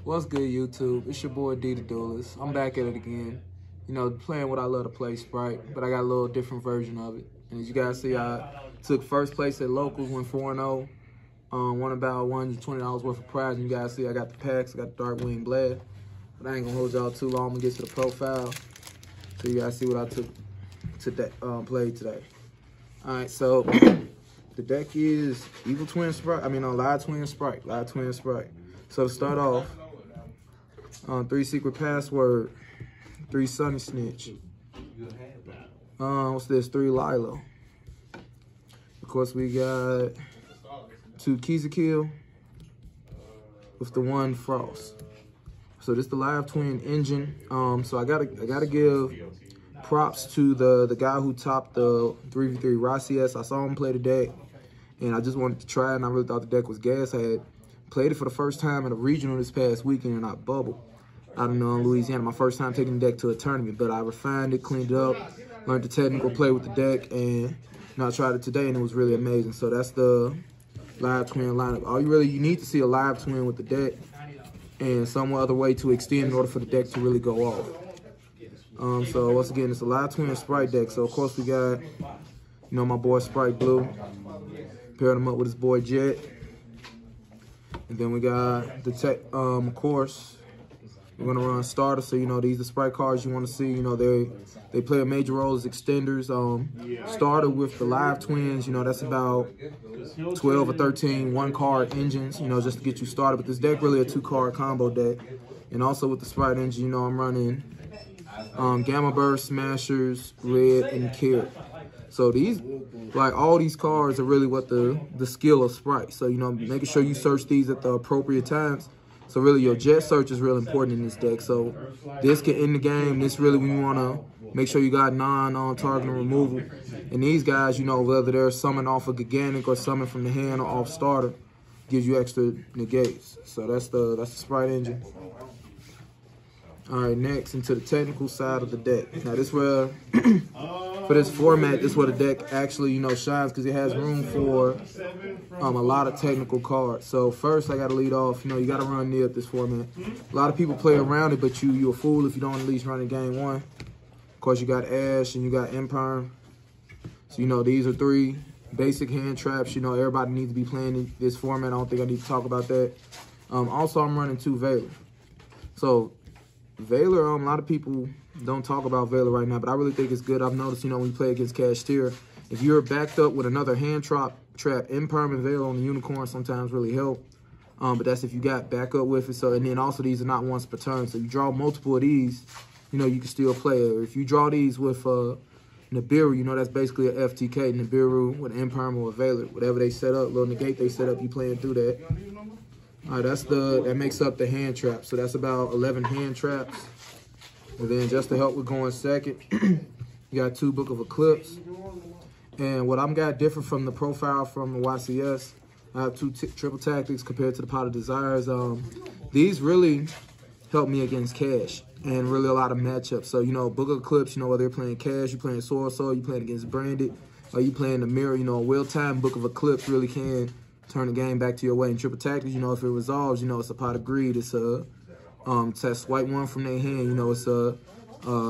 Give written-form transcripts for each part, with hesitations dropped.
What's good, YouTube? It's your boy D the Duelist. I'm back at it again. You know, playing what I love to play, Sprite, but I got a little different version of it. And as you guys see, I took first place at locals, went 4-0, won about $120 worth of prize. And you guys see, I got the packs, I got the Dark Wing Blast. But I ain't gonna hold y'all too long. I'm gonna get to the profile so you guys see what I took today, played today. All right, so the deck is Evil Twin Spright. Live Twin Spright. Live Twin Spright. So to start off, 3 Secret Password, 3 Sunny Snitch. What's this? 3 Lilo. Of course, we got 2 Keys to Kill with the 1 Frost. So this is the Live Twin engine. So I gotta give props to the guy who topped the 3v3 Rossies. I saw him play the deck, and I just wanted to try it, and I really thought the deck was gas. I had played it for the first time at a regional this past weekend, and I bubbled. I don't know, in Louisiana, my first time taking the deck to a tournament, but I refined it, cleaned it up, learned the technical play with the deck, and I tried it today, and it was really amazing. So that's the Live Twin lineup. All you need to see a Live Twin with the deck, and some other way to extend in order for the deck to really go off. So once again, it's a Live Twin Sprite deck. So of course we got, my boy Sprite Blue, paired him up with his boy Jet, and then we got the tech. Of course, we're gonna run starter. So these are the Sprite cards you want to see. They play a major role as extenders. Starter with the Live Twins. That's about 12 or 13 1-card engines. Just to get you started. But this deck really a 2-card combo deck. And also with the Sprite engine, I'm running Gamma Burst, Smashers, Red, and Carrot. So all these cards are really what the skill of Sprite. So making sure you search these at the appropriate times. So really your jet search is real important in this deck. So this can end the game. This really when you want to make sure you got non-target removal. And these guys, whether they're summoned off a Gigantic or summoned from the hand or off starter, gives you extra negates. So that's the Sprite engine. All right, next into the technical side of the deck. Now this where, for this format, this is where the deck actually, shines because it has room for a lot of technical cards. So first I got to lead off, you got to run Nib this format. A lot of people play around it, but you're a fool if you don't at least run in game 1. Of course, you got Ash and you got Imperm. So, these are 3 basic hand traps. Everybody needs to be playing in this format. I don't think I need to talk about that. Also, I'm running 2 Veiler. So Veiler, a lot of people don't talk about Veiler right now, but I really think it's good. I've noticed, when you play against Cashier, if you're backed up with another hand trap, Imperm and Veiler on the Unicorn sometimes really help. But that's if you got backup with it. So, and then also these are not once per turn. So you draw multiple of these, you can still play. Or if you draw these with Nibiru, that's basically a FTK, Nibiru with Imperm or a Veiler. Whatever they set up, little negate they set up, you playing through that. All right, that makes up the hand trap. So that's about 11 hand traps. And then just to help with going second, you got 2 Book of Eclipse. And what I'm got different from the profile from the YCS, I have 2 triple tactics compared to the Pot of Desires. These really help me against Cash and really a lot of matchups. So, Book of Eclipse, whether you're playing Cash, you're playing Sword Soul, you're playing against Branded, or you playing the Mirror, Will Time, Book of Eclipse really can turn the game back to your way. In triple tactics, if it resolves, it's a Pot of Greed. It's a swipe 1 from their hand. It's a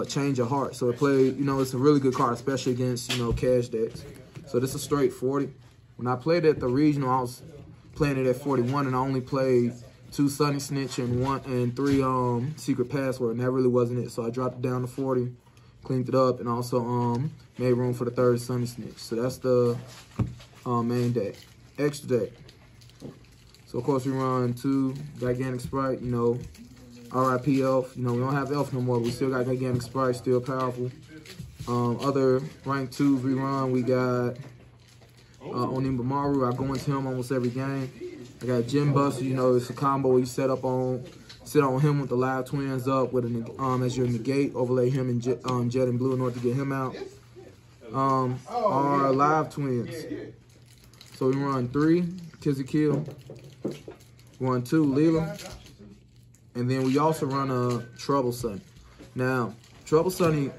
Change of Heart. So it played, it's a really good card, especially against, Cash decks. So this is a straight 40. When I played at the regional, I was playing it at 41, and I only played 2 Sunny Snitch and 3 Secret Password, and that really wasn't it. So I dropped it down to 40, cleaned it up, and also made room for the 3rd Sunny Snitch. So that's the main deck. Extra deck. So of course we run 2 Gigantic Sprite, RIP Elf. We don't have Elf no more, but we still got Gigantic Sprite, still powerful. Other rank 2s we run, we got Onimamaru. I go into him almost every game. I got Gem Buster, it's a combo where you sit on him with the Live Twins up with as your negate, overlay him and Jet and Blue in order to get him out. Our Live Twins. So we run 3 Kiss a Kill, run 2 Leela, and then we also run a Trouble Sunny. Now, Trouble Sunny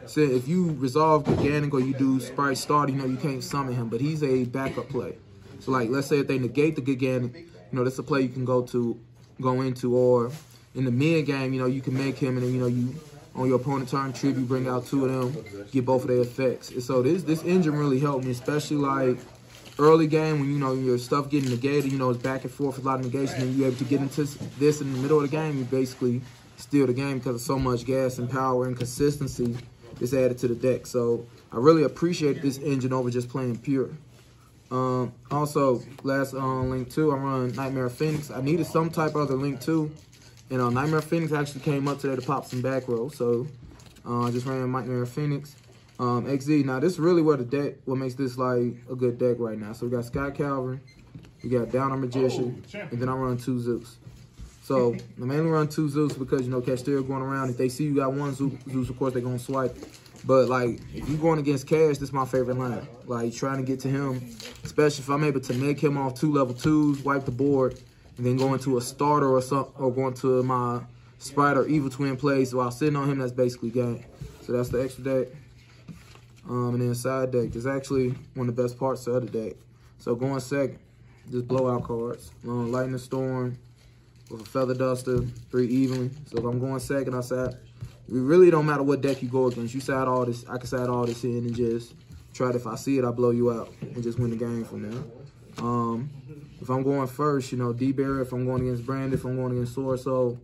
said if you resolve Gigantic or you do Sprite Start, you can't summon him, but he's a backup play. So like, let's say if they negate the Gigantic, that's a play you can go to, go into, or in the mid game, you know, you can make him, and then, you know, you on your opponent turn trip, you bring out 2 of them, get both of their effects. And so this engine really helped me, especially like early game when, you know, your stuff getting negated, you know, it's back and forth, a lot of negation, and you're able to get into this in the middle of the game, you basically steal the game because of so much gas and power and consistency is added to the deck. So I really appreciate this engine over just playing pure. Also, last Link 2, I run Nightmare Phoenix. I needed some type of other Link 2. And Nightmare Phoenix actually came up today to pop some back row. So I just ran Nightmare Phoenix. XZ. Now this is really what makes this like a good deck right now. So we got Sky Calvary, we got Downer Magician, and then I run 2 Zeus. So I mainly run 2 Zeus because, you know, Castillo going around. If they see you got 1 Zeus, of course they're gonna swipe. But like if you're going against Cash, this is my favorite line. Like trying to get to him, especially if I'm able to make him off 2 level 2s, wipe the board, and then go into a starter or something, or going to my Sprite or Evil Twin plays while sitting on him, that's basically game. So that's the extra deck. And then side deck is actually one of the best parts of the other deck. So going second, just blowout cards. Lightning Storm with a Feather Duster, 3 evenly. So if I'm going second, I side. It really don't matter what deck you go against. You side all this, I can side all this in and just try it. If I see it, I blow you out and just win the game from there. If I'm going first, you know, D-Barrier. If I'm going against Brandon, if I'm going against Sorso,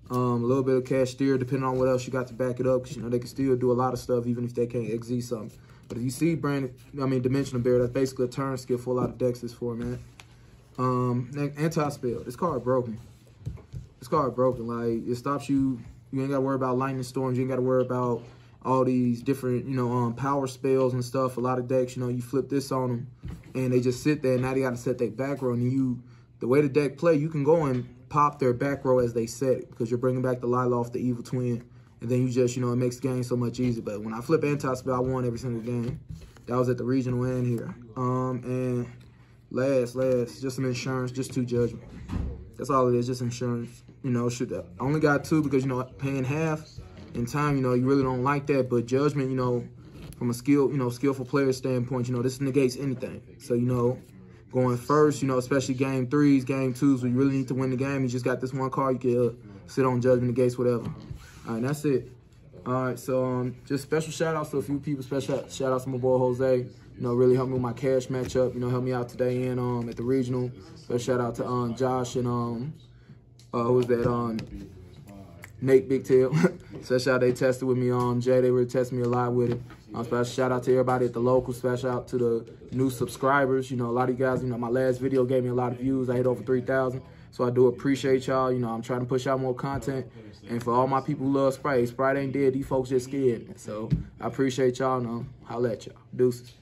a little bit of Cash Steer, depending on what else you got to back it up, because, you know, they can still do a lot of stuff even if they can't XZ something. But if you see Dimensional Barrier, that's basically a turn skill for a lot of decks is for, man. Anti-Spell. This card broken. This card broken. Like, it stops you. You ain't got to worry about Lightning Storms. You ain't got to worry about all these different, you know, power spells and stuff. A lot of decks, you know, you flip this on them, and they just sit there. And now they got to set their back row. And the way the deck play, you can go and pop their back row as they set it, because you're bringing back the Liloff, the Evil Twin, and then you just, you know, it makes the game so much easier. But when I flip Anti-Spell, I won every single game. That was at the regional and here. And last, just some insurance, just 2 judgment. That's all it is, just insurance. You know, I only got 2 because, you know, paying half in time, you know, you really don't like that. But judgment, you know, from a skillful player standpoint, you know, this negates anything. So, you know, going first, you know, especially game 3s, game 2s, where you really need to win the game, you just got this 1 card, you can sit on judgment, negates, whatever. All right, that's it. All right, so just special shout-outs to a few people. Special shout-outs to my boy Jose. You know, really helped me with my cash matchup. You know, helped me out today and at the regional. Special shout-out to Josh and who was that? Nate Big Tail. Special shout-out, they tested with me on Jay. They were testing me a lot with it. Special shout-out to everybody at the local. Special out to the new subscribers. You know, a lot of you guys, you know, my last video gave me a lot of views. I hit over 3,000. So I do appreciate y'all. You know, I'm trying to push out more content. And for all my people who love Sprite ain't dead. These folks just scared. So I appreciate y'all. Holla at y'all. Deuces.